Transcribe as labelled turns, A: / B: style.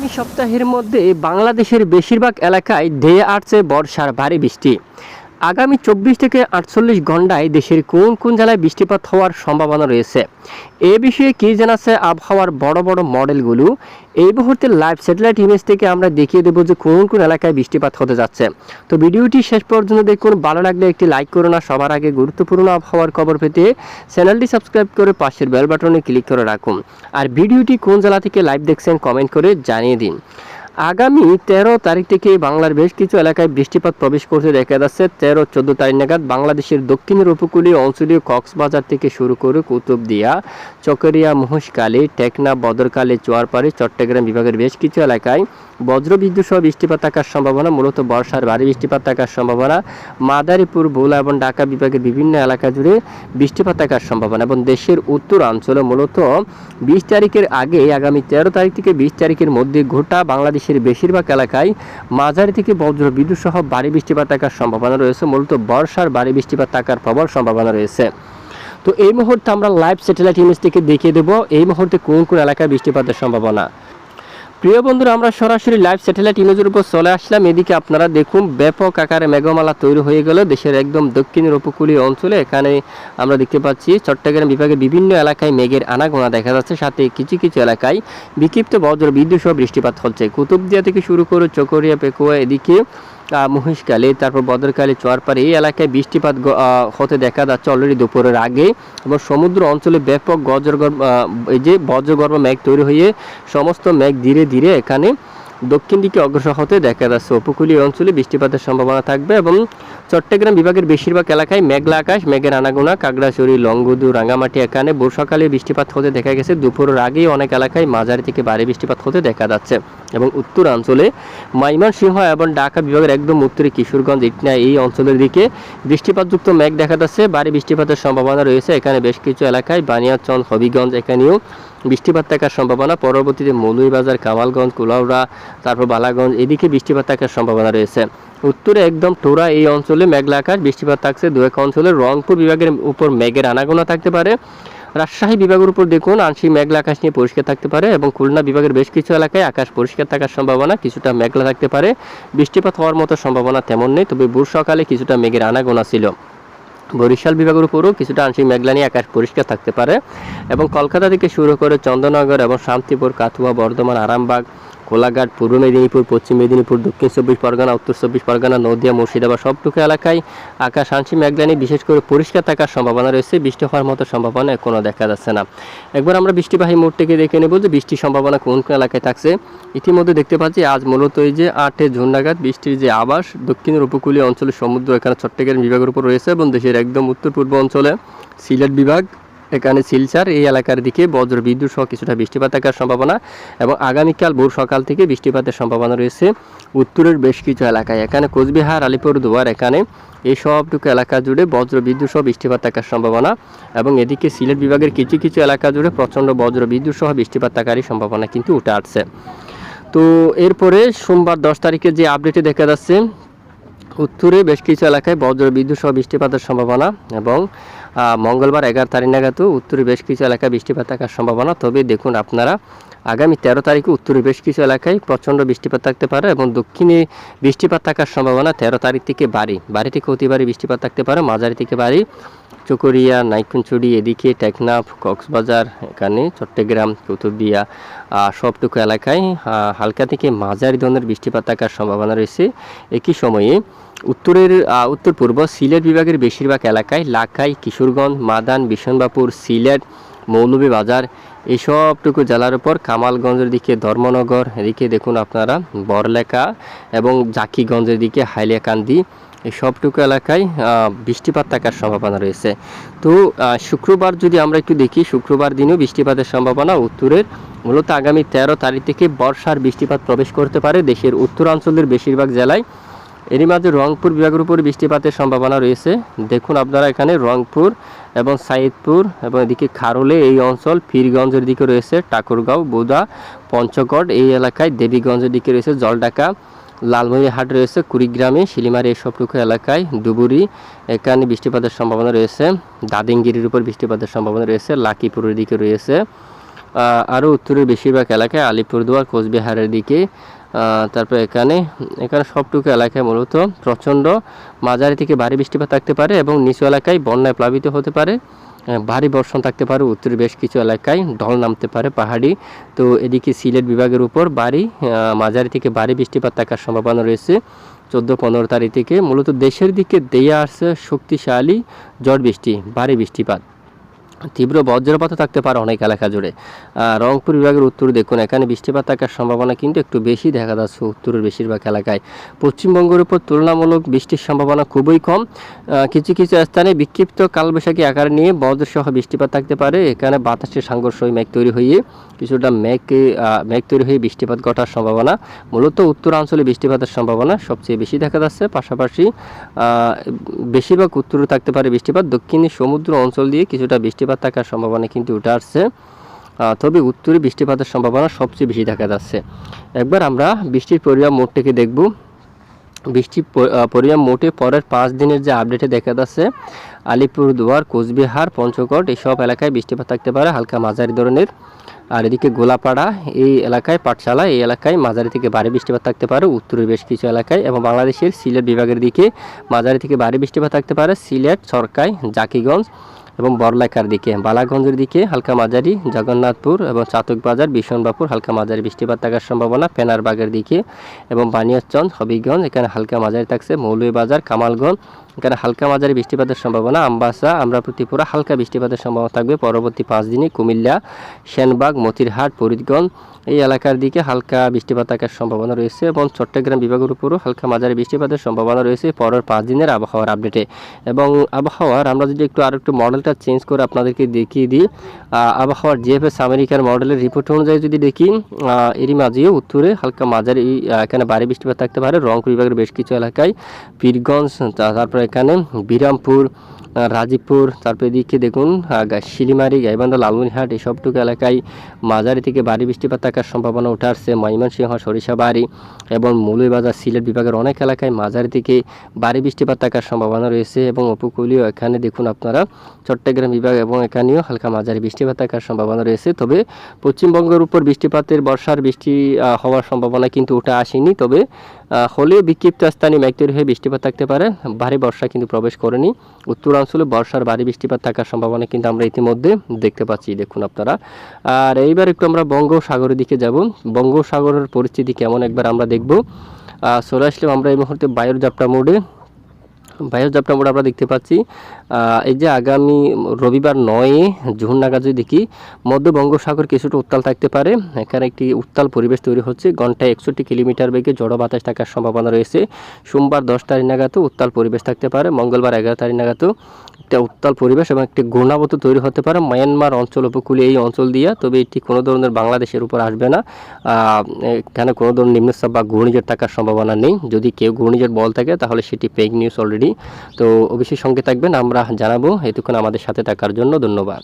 A: আগামী সপ্তাহের মধ্যে বাংলাদেশের বেশিরভাগ এলাকায় ধেয়ে আসছে বর্ষার ভারী বৃষ্টি। আগামী 24 থেকে 48 ঘন্টায় দেশের কোন কোন জেলায় বৃষ্টিপাত হওয়ার সম্ভাবনা রয়েছে, এ বিষয়ে কী জানাচ্ছে আবহাওয়ার বড় বড় মডেলগুলো। এই মুহূর্তে লাইভ স্যাটেলাইট ইমেজ থেকে আমরা দেখিয়ে দেবো যে কোন কোন এলাকায় বৃষ্টিপাত হতে যাচ্ছে। তো ভিডিওটি শেষ পর্যন্ত দেখুন, ভালো লাগলে একটি লাইক করুন, আর সবার আগে গুরুত্বপূর্ণ আবহাওয়ার খবর পেতে চ্যানেলটি সাবস্ক্রাইব করে পাশের বেল বাটনে ক্লিক করে রাখুন। আর ভিডিওটি কোন জেলা থেকে লাইভ দেখছেন কমেন্ট করে জানিয়ে দিন। আগামী 13 তারিখ থেকে বাংলার বেশ কিছু এলাকায় বৃষ্টিপাত প্রবেশ করতে দেখা যাচ্ছে। 13-14 তারিখ নাগাদ বাংলাদেশের দক্ষিণের উপকূলীয় অঞ্চলীয় কক্সবাজার থেকে শুরু করে কুতুবদিয়া, চকরিয়া, মহেশখালী, টেকনাফ, বদরখালী, চুয়ারপাড়ি, চট্টগ্রাম বিভাগের বেশ কিছু এলাকায় বজ্রবিদ্যুৎ সহ বৃষ্টিপাত থাকার সম্ভাবনা, মূলত বর্ষার ভারী বৃষ্টিপাত থাকার সম্ভাবনা। মাদারীপুর, ভোলা এবং ঢাকা বিভাগের বিভিন্ন এলাকা জুড়ে বৃষ্টিপাত থাকার সম্ভাবনা এবং দেশের উত্তরাঞ্চলে মূলত 20 তারিখের আগে আগামী 13 তারিখ থেকে 20 তারিখের মধ্যে গোটা বাংলাদেশের বেশিরভাগ এলাকায় মাঝারি থেকে বজ্রবিদ্যুৎ সহ ভারী বৃষ্টিপাত থাকার সম্ভাবনা রয়েছে। মূলত বর্ষার ভারী বৃষ্টিপাত থাকার প্রবল সম্ভাবনা রয়েছে। তো এই মুহূর্তে আমরা লাইভ স্যাটেলাইট ইমেজ থেকে দেখিয়ে দেবো এই মুহূর্তে কোন কোন এলাকায় বৃষ্টিপাতের সম্ভাবনা। প্রিয় বন্ধুরা, আমরা সরাসরি লাইভ স্যাটেলাইট ইমেজের উপর চলে আসলাম। এদিকে আপনারা দেখুন, ব্যাপক আকারে মেঘমালা তৈরি হয়ে গেল দেশের একদম দক্ষিণের উপকূলীয় অঞ্চলে। এখানে আমরা দেখতে পাচ্ছি চট্টগ্রাম বিভাগের বিভিন্ন এলাকায় মেঘের আনাগোনা দেখা যাচ্ছে, সাথে কিছু কিছু এলাকায় বিক্ষিপ্ত বজ্র বিদ্যুৎ সহ বৃষ্টিপাত হচ্ছে। কুতুবদিয়া থেকে শুরু করে চকরিয়া, পেকুয়া, এদিকে মহেশখালী, তারপর বদরখালী, চুয়ারপাড়ি এই এলাকায় বৃষ্টিপাত হতে দেখা যাচ্ছে অলরেডি দুপুরের আগে। এবং সমুদ্র অঞ্চলে ব্যাপক বজ্রগর্ভ মেঘ তৈরি হয়ে সমস্ত মেঘ ধীরে ধীরে এখানে দক্ষিণ দিকে অগ্রসর হতে দেখা যাচ্ছে। উপকূলীয় অঞ্চলে বৃষ্টিপাতের সম্ভাবনা থাকবে এবং চট্টগ্রাম বিভাগের বেশিরভাগ এলাকায় মেঘলা আকাশ, মেঘের আনাগোনা, কাগড়াছড়ি, লংগদু, রাঙ্গামাটি এখানে বর্ষাকালে বৃষ্টিপাত হতে দেখা গেছে। দুপুরের আগেই অনেক এলাকায় মাঝারি থেকে ভারী বৃষ্টিপাত হতে দেখা যাচ্ছে। এবং উত্তরাঞ্চলে ময়মনসিংহ এবং ঢাকা বিভাগের একদম উত্তরে কিশোরগঞ্জ, ইটনা এই অঞ্চলের দিকে বৃষ্টিপাতযুক্ত মেঘ দেখা যাচ্ছে। ভারী বৃষ্টিপাতের সম্ভাবনা রয়েছে এখানে বেশ কিছু এলাকায়। বানিয়াচং, হবিগঞ্জ এখানেও বৃষ্টিপাত থাকার সম্ভাবনা। পরবর্তীতে মৌলভীবাজার, কামালগঞ্জ, কুলাউড়া, তারপর বালাগঞ্জ এদিকে বৃষ্টিপাত থাকার সম্ভাবনা রয়েছে। উত্তরে একদম টোরা এই অঞ্চলে মেঘলা আকাশ, বৃষ্টিপাত থাকছে দু এক অঞ্চলে। রংপুর বিভাগের উপর মেঘের আনাগোনা থাকতে পারে। রাজশাহী বিভাগের উপর দেখুন আংশিক মেঘলা আকাশ নিয়ে পরিষ্কার থাকতে পারে এবং খুলনা বিভাগের বেশ কিছু এলাকায় আকাশ পরিষ্কার থাকার সম্ভাবনা, কিছুটা মেঘলা থাকতে পারে। বৃষ্টিপাত হওয়ার মতো সম্ভাবনা তেমন নেই, তবে ভোর সকালে কিছুটা মেঘের আনাগোনা ছিল। বরিশাল বিভাগের উপরও কিছুটা আংশিক মেঘলা নিয়ে আকাশ পরিষ্কার থাকতে পারে এবং কলকাতা থেকে শুরু করে চন্দননগর এবং শান্তিপুর, কাথুয়া, বর্ধমান, আরামবাগ, কোলাঘাট, পূর্ব মেদিনীপুর, পশ্চিম মেদিনীপুর, দক্ষিণ 24 পরগনা, উত্তর 24 পরগনা, নদিয়া, মুর্শিদাবাদ সবটুকু এলাকায় আকাশ আংশিক মেঘলা নিয়ে বিশেষ করে পরিষ্কার থাকার সম্ভাবনা রয়েছে। বৃষ্টি হওয়ার মতো সম্ভাবনা এখনও দেখা যাচ্ছে না। একবার আমরা বৃষ্টিবাহী মোড় থেকে দেখে নেব যে বৃষ্টির সম্ভাবনা কোন কোন এলাকায় থাকছে। ইতিমধ্যে দেখতে পাচ্ছি আজ মূলত এই যে 8 জুন নাগাদ বৃষ্টির যে আবাস দক্ষিণের উপকূলীয় অঞ্চলে সমুদ্র এখানে চট্টগ্রাম বিভাগের উপর রয়েছে এবং দেশের একদম উত্তর পূর্ব অঞ্চলে সিলেট বিভাগ, এখানে শিলচর এই এলাকার দিকে বজ্র বিদ্যুৎ সহ কিছুটা বৃষ্টিপাত থাকার সম্ভাবনা এবং আগামীকাল ভোর সকাল থেকে বৃষ্টিপাতের সম্ভাবনা রয়েছে উত্তরের বেশ কিছু এলাকায়। এখানে কোচবিহার, আলিপুরদুয়ার এখানে এই সবটুকু এলাকা জুড়ে বজ্র বিদ্যুৎ সহ বৃষ্টিপাত থাকার সম্ভাবনা এবং এদিকে সিলেট বিভাগের কিছু কিছু এলাকা জুড়ে প্রচণ্ড বজ্র বিদ্যুৎ সহ বৃষ্টিপাত থাকারই সম্ভাবনা কিন্তু উঠে আসছে। তো এরপরে সোমবার 10 তারিখে যে আপডেটে দেখা যাচ্ছে উত্তরে বেশ কিছু এলাকায় বজ্র বিদ্যুৎ সহ বৃষ্টিপাতের সম্ভাবনা এবং মঙ্গলবার 11 তারিখ নাগাদও উত্তরে বেশ কিছু এলাকায় বৃষ্টিপাত থাকার সম্ভাবনা। তবে দেখুন আপনারা আগামী 13 তারিখে উত্তরে বেশ কিছু এলাকায় প্রচণ্ড বৃষ্টিপাত থাকতে পারে এবং দক্ষিণে বৃষ্টিপাত থাকার সম্ভাবনা 13 তারিখ থেকে বাড়ি থেকে অতি ভারী বৃষ্টিপাত থাকতে পারে, মাঝারি থেকে ভারী। চকরিয়া, নাইকুঞ্চুড়ি এদিকে টেকনাফ, কক্সবাজার এখানে চট্টগ্রাম, কুতুবদিয়া সবটুকু এলাকায় হালকা থেকে মাঝারি ধরনের বৃষ্টিপাত থাকার সম্ভাবনা রয়েছে। একই সময়ে উত্তর পূর্ব সিলেট বিভাগের বেশিরভাগ এলাকায় লাখাই, কিশোরগঞ্জ, মাদান, বিশনবাপুর, সিলেট, মৌলভীবাজার এই সবটুকু জেলার উপর কামালগঞ্জের দিকে ধর্মনগর এদিকে দেখুন আপনারা বড়লেখা এবং জাকিগঞ্জের দিকে হাইলিয়াকান্দি এই সবটুকু এলাকায় বৃষ্টিপাত থাকার সম্ভাবনা রয়েছে। তো শুক্রবার যদি আমরা একটু দেখি, শুক্রবার দিনেও বৃষ্টিপাতের সম্ভাবনা উত্তরের মূলত আগামী 13 তারিখ থেকে বর্ষার বৃষ্টিপাত প্রবেশ করতে পারে দেশের উত্তরাঞ্চলের বেশিরভাগ জেলায়। এরই মাঝে রংপুর বিভাগের উপর বৃষ্টিপাতের সম্ভাবনা রয়েছে। দেখুন আপনারা এখানে রংপুর এবং সাইদপুর এবং এদিকে খারলে এই অঞ্চল, পীরগঞ্জের দিকে রয়েছে ঠাকুরগাঁও, বোদা, পঞ্চগড় এই এলাকায়, দেবীগঞ্জের দিকে রয়েছে জলঢাকা, লালমনিরহাট রয়েছে কুড়িগ্রামে, শিলিমারি এই সবটুকু এলাকায়, ডুবুরি এখানে বৃষ্টিপাতের সম্ভাবনা রয়েছে। দাদিঙ্গিরির উপর বৃষ্টিপাতের সম্ভাবনা রয়েছে, লাকিপুরের দিকে রয়েছে আরও উত্তরের বেশিরভাগ এলাকায় আলিপুরদুয়ার কোচবিহারের দিকে, তারপর এখানে সবটুকু এলাকায় মূলত প্রচণ্ড মাঝারি থেকে ভারী বৃষ্টিপাত থাকতে পারে এবং নিচু এলাকায় বন্যায় প্লাবিত হতে পারে, ভারী বর্ষণ থাকতে পারে। উত্তরের বেশ কিছু এলাকায় ঢল নামতে পারে পাহাড়ি। তো এদিকে সিলেট বিভাগের উপর মাঝারি থেকে ভারী বৃষ্টিপাত থাকার সম্ভাবনা রয়েছে 14-15 তারিখ থেকে। মূলত দেশের দিকে দিয়ে আসছে শক্তিশালী ঝড় বৃষ্টি, ভারী বৃষ্টিপাত, তীব্র বজ্রপাতও থাকতে পারে অনেক এলাকা জুড়ে। রংপুর বিভাগের উত্তর দেখুন, এখানে বৃষ্টিপাত থাকার সম্ভাবনা কিন্তু একটু বেশি দেখা যাচ্ছে উত্তরের বেশিরভাগ এলাকায়। পশ্চিমবঙ্গের উপর তুলনামূলক বৃষ্টির সম্ভাবনা খুবই কম। কিছু কিছু স্থানে বিক্ষিপ্ত কালবৈশাখী আকার নিয়ে বজ্রসহ বৃষ্টিপাত থাকতে পারে। এখানে বাতাসের সংঘর্ষই মেঘ তৈরি হয়ে কিছুটা মেঘ তৈরি হয়ে বৃষ্টিপাত ঘটার সম্ভাবনা। মূলত উত্তরাঞ্চলে বৃষ্টিপাতের সম্ভাবনা সবচেয়ে বেশি দেখা যাচ্ছে। পাশাপাশি বেশিরভাগ উত্তরে থাকতে পারে বৃষ্টিপাত। দক্ষিণী সমুদ্র অঞ্চল দিয়ে কিছুটা বৃষ্টিপাত থাকার সম্ভাবনা কিন্তু উঠে আসছে, তবে উত্তরে বৃষ্টিপাতের সম্ভাবনা সবচেয়ে বেশি দেখা যাচ্ছে। একবার আমরা বৃষ্টির পরিমাণ মোটটাকে দেখব। বৃষ্টির পরিমাণ মোটে পরের 5 দিনের যে আপডেটে দেখা যাচ্ছে, আলিপুরদুয়ার, কোচবিহার, পঞ্চগড় এইসব এলাকায় বৃষ্টিপাত থাকতে পারে হালকা মাঝারি ধরনের। আর এদিকে গোলাপাড়া এই এলাকায়, পাঠশালা এই এলাকায় মাঝারি থেকে ভারী বৃষ্টিপাত থাকতে পারে উত্তরের বেশ কিছু এলাকায়। এবং বাংলাদেশের সিলেট বিভাগের দিকে মাঝারি থেকে ভারী বৃষ্টিপাত থাকতে পারে সিলেট, সরকাই, জাকিগঞ্জ এবং বড়লেখার দিকে। বালাগঞ্জের দিকে হালকা মাঝারি, জগন্নাথপুর এবং চাতকবাজার, বিশনবাপুর হালকা মাঝারি বৃষ্টিপাত থাকার সম্ভাবনা। পেনারবাগের দিকে এবং বানিয়াচঞ্জ, হবিগঞ্জ এখানে হালকা মাঝারি থাকছে। মৌলভীবাজার, কামালগঞ্জ এখানে হালকা মাঝারি বৃষ্টিপাতের সম্ভাবনা। আমবাসা, আমরাপুর, ত্রিপুরা হালকা বৃষ্টিপাতের সম্ভাবনা থাকবে পরবর্তী 5 দিনে। কুমিল্লা, সেনবাগ, মতিরহাট, ফরিদগঞ্জ এই এলাকার দিকে হালকা বৃষ্টিপাত থাকার সম্ভাবনা রয়েছে এবং চট্টগ্রাম বিভাগের উপরও হালকা মাঝারি বৃষ্টিপাতের সম্ভাবনা রয়েছে পরের 5 দিনের আবহাওয়ার আপডেটে। এবং আবহাওয়ার আমরা যদি আরেকটু মডেলটা চেঞ্জ করে আপনাদেরকে দেখিয়ে দিই, আবহাওয়ার জিএফএস আমেরিকার মডেলের রিপোর্ট অনুযায়ী যদি দেখি, এরই মাঝেও উত্তরে হালকা মাঝারি এখানে ভারী বৃষ্টিপাত থাকতে পারে রংপুর বিভাগের বেশ কিছু এলাকায়, পীরগঞ্জ, তারপর এখানে বিরামপুর, রাজীবপুর, তারপর এদিকে দেখুন শিলিমারি, গাইবান্ধা, লালমনিরহাট এই সবটুকু এলাকায় মাঝারি থেকে ভারী বৃষ্টিপাত থাকার সম্ভাবনা উঠে আসছে। ময়মনসিংহ, সরিষাবাড়ি এবং মৌলভীবাজার, সিলেট বিভাগের অনেক এলাকায় মাঝারি থেকে ভারী বৃষ্টিপাত থাকার সম্ভাবনা রয়েছে এবং উপকূলীয় এখানে দেখুন আপনারা চট্টগ্রাম বিভাগ এবং এখানেও হালকা মাঝারি বৃষ্টিপাত থাকার সম্ভাবনা রয়েছে। তবে পশ্চিমবঙ্গের উপর বর্ষার বৃষ্টি হওয়ার সম্ভাবনা কিন্তু উঠে আসেনি, তবে হলেও বিক্ষিপ্ত স্থানে মেঘ তৈরি হয়ে বৃষ্টিপাত থাকতে পারে। ভারী বর্ষা কিন্তু প্রবেশ করেনি। উত্তরাঞ্চলে বর্ষার ভারী বৃষ্টিপাত থাকার সম্ভাবনা কিন্তু আমরা ইতিমধ্যে দেখতে পাচ্ছি, দেখুন আপনারা। আর এইবার একটু আমরা বঙ্গোপসাগরের দিকে যাব। বঙ্গোপসাগরের পরিস্থিতি কেমন একবার আমরা দেখব। চলে আসলাম আমরা এই মুহূর্তে বায়ুর জাপটা মোডে আমরা দেখতে পাচ্ছি। এই যে আগামী রবিবার 9 জুন নাগাদ যদি দেখি, মধ্য বঙ্গোপসাগর কিছুটা উত্তাল থাকতে পারে। এখানে একটি উত্তাল পরিবেশ তৈরি হচ্ছে, ঘন্টায় 61 কিলোমিটার বেগে ঝড়ো বাতাস থাকার সম্ভাবনা রয়েছে। সোমবার 10 তারিখ নাগাদও উত্তাল পরিবেশ থাকতে পারে। মঙ্গলবার 11 তারিখ নাগাদও একটা উত্তাল পরিবেশ এবং একটি ঘূর্ণাবর্ত তৈরি হতে পারে মায়ানমার অঞ্চল উপকূলে এই অঞ্চল দিয়ে। তবে এটি কোনো ধরনের বাংলাদেশের উপর আসবে না। এখানে কোনো ধরনের নিম্নচাপ বা ঘূর্ণিঝড় থাকার সম্ভাবনা নেই। যদি কেউ ঘূর্ণিঝড় বল থাকে তাহলে সেটি ফেক নিউজ অলরেডি। তো অবশ্যই সঙ্গে থাকবেন, আমরা জানাবো। এতক্ষণ আমাদের সাথে থাকার জন্য ধন্যবাদ।